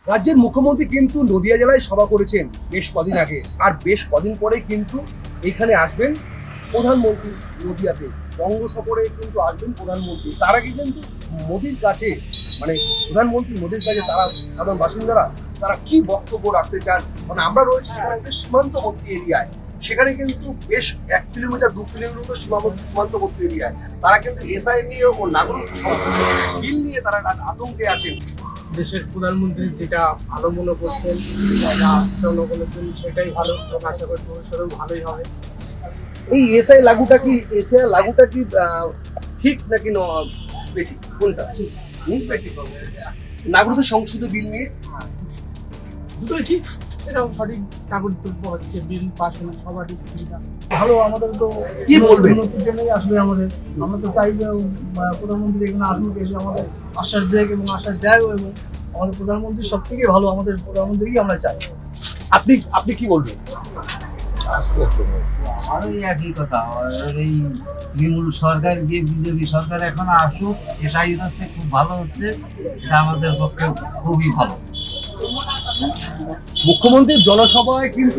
রাজ্যের মুখ্যমন্ত্রী কিন্তু নদিয়া জেলায় সভা করেছেন বেশ কদিন আগে, আর বেশ কদিন পরে কিন্তু এখানে আসবেন প্রধানমন্ত্রী। নদিয়াতে বঙ্গ সফরে কিন্তু আসবেন প্রধানমন্ত্রী। তার আগে কিন্তু মোদির কাছে, মানে প্রধানমন্ত্রী মোদির কাছে তারা সাধারণ বাসিন্দারা তারা কি বক্তব্য রাখতে চান। মানে আমরা রয়েছি সেখানে একটা সীমান্তবর্তী এরিয়ায়, সেখানে কিন্তু বেশ 1 কিলোমিটার 2 কিলোমিটার সীমান্তবর্তী এরিয়ায় তারা কিন্তু এসআই নিয়ে ও নাগরিক সংশোধন বিল নিয়ে তারা আতঙ্কে আছেন। দেশের প্রধানমন্ত্রী যেটা ভালো মনে করছেন জনগণের জন্য সেটাই ভালো, আশা করি ভবিষ্যতেও ভালোই হবে। এই এসআই লাগুটা কি ঠিক নাকি বেটি কোনটা ঠিক? নাগরিক সংশোধন বিল নিয়ে দুটোই ঠিক, এটাও সঠিক নাগরিকত্ব হচ্ছে, বিল পাস হলে সবারই সুবিধা। ভালো, আমাদের তো কি বলবেন? উন্নতির জন্যই আসবে আমাদের। আমরা তো চাই যে প্রধানমন্ত্রী এখানে আসুক, এসে আমাদের আশ্বাস দেয় এবং আশ্বাস দেয়ও, এবং আমাদের প্রধানমন্ত্রী সব থেকে ভালো, আমাদের প্রধানমন্ত্রীকেই আমরা চাই। আপনি কি বলবেন? আস্তে আস্তে আমারও এই একই কথা। এই তৃণমূল সরকার গিয়ে বিজেপি সরকার এখন আসুক, এটাই হচ্ছে খুব ভালো হচ্ছে, এটা আমাদের পক্ষে খুবই ভালো। মুখ্যমন্ত্রীর জনসভায় কিন্তু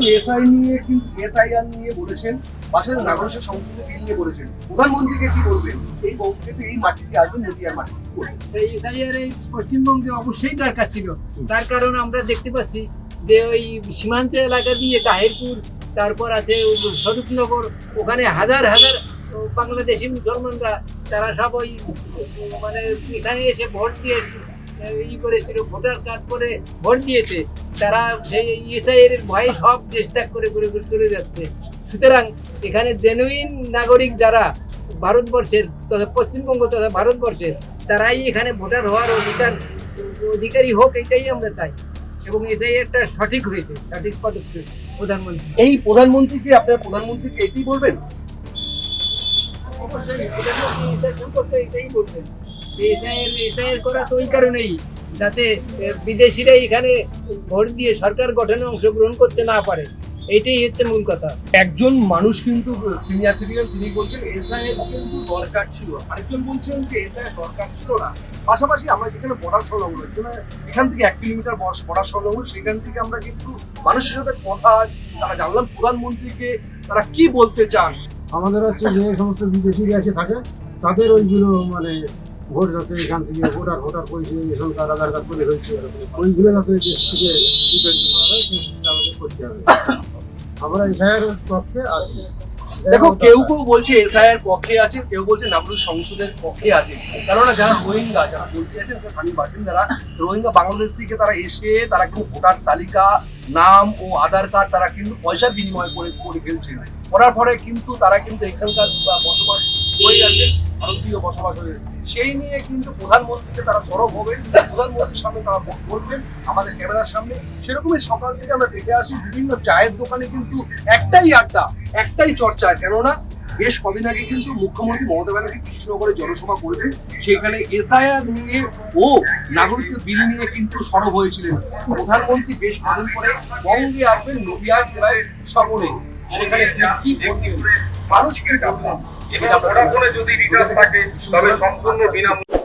এসআইআর নিয়ে বলেছেন, পাশাপাশি নাগরিক সংশোধন বিল নিয়ে বলেছেন। প্রধানমন্ত্রীকে কি বলবেন? এই কিন্তু এই মাটিতে আসবেন, নদীয়ার মাটি। এসআইআর এই পশ্চিমবঙ্গে অবশ্যই দরকার ছিল। তার কারণ আমরা দেখতে পাচ্ছি যে ওই সীমান্ত এলাকা দিয়ে তাহিরপুর, তারপর আছে স্বরূপনগর, ওখানে হাজার হাজার বাংলাদেশি মুসলমানরা তারা সব ওই মানে এখানে এসে ভোট দিয়ে করেছিল, ভোটার কার্ড করে ভোট দিয়েছে। তারা সেই এসআইআর এর ভয়ে সব দেশ ত্যাগ করে ঘুরে ঘুরে চলে যাচ্ছে। সুতরাং এখানে জেনুইন নাগরিক যারা ভারতবর্ষের তথা পশ্চিমবঙ্গ তথা ভারতবর্ষের, তারাই এখানে ভোটার হওয়ার অধিকারী হোক, এটাই আমরা চাই। এবং এসআইআরটা সঠিক হয়েছে, সঠিক পদক্ষেপ প্রধানমন্ত্রী। আপনার প্রধানমন্ত্রীকে এটাই বলবেন? অবশ্যই প্রধানমন্ত্রী এটা সম্পর্কে এটাই বলবেন। এসআইআর করা তো ওই কারণেই, যাতে বিদেশিরা এখানে ভোট দিয়ে সরকার গঠনে অংশগ্রহণ করতে না পারে, এইটাই হচ্ছে মূল কথা। একজন মানুষ কিন্তু সিনিয়র সিটিজেন, তিনি বলছেন এসআইআর কিন্তু দরকার ছিল, আরেকজন বলছেন যে এসআইআর দরকার ছিল না। পাশাপাশি আমরা যেখানে বর্ডার সংলগ্ন, এখান থেকে 1 কিলোমিটার বর্ডার সংলগ্ন, সেখান থেকে আমরা কিন্তু মানুষের সাথে কথা তারা জানলাম প্রধানমন্ত্রীকে তারা কি বলতে চান। আমাদের হচ্ছে যে সমস্ত বিদেশিরা এসে থাকে, তাদের ওইগুলো মানে ভোট যাতে এখান থেকে ভোটার পরিচয় এখানকার আধার কার্ড করে হয়েছে, ওইগুলো যাতে দেশ থেকে ডিপেন্ড করা হয়, সেই চিন্তা আমাদের করতে হবে। আমরা এসআইআর পক্ষে আছি। দেখো, কেউ বলছে এসআইআর পক্ষে আছে, কেউ বলছে নাগরিক সংসদের পক্ষে আছে। কেননা যারা রোহিঙ্গা, যারা বলতে আছেন স্থানীয় বাসিন্দারা, রোহিঙ্গা বাংলাদেশ থেকে তারা এসে তারা কিন্তু ভোটার তালিকা, নাম ও আধার কার্ড তারা কিন্তু পয়সার বিনিময় করে ফেলছে। করার পরে কিন্তু তারা কিন্তু এখানকার বসবাস হয়ে যাচ্ছে, ভারতীয় বসবাস হয়ে যাচ্ছে। সেই নিয়ে কিন্তু প্রধানমন্ত্রীকে তারা সরব হবেন, প্রধানমন্ত্রীর সামনে তারা বলবেন আমাদের ক্যামেরার সামনে। সেরকমই সকাল থেকে আমরা দেখে আসি বিভিন্ন চায়ের দোকানে কিন্তু একটাই আড্ডা, একটাই চর্চা। কেননা বেশ কদিন আগে কিন্তু মুখ্যমন্ত্রী মমতা ব্যানার্জি কৃষ্ণনগরে জনসভা করেছেন, সেখানে এসআইআর নিয়ে ও নাগরিকত্ব বিল নিয়ে কিন্তু সরব হয়েছিলেন। প্রধানমন্ত্রী বেশ কদিন পরে বঙ্গে আসবেন, নদিয়া জেলায় সফরে। সেখানে কি মানুষ কি যদি রিচার্জ থাকে তবে সম্পূর্ণ বিনামূল্যে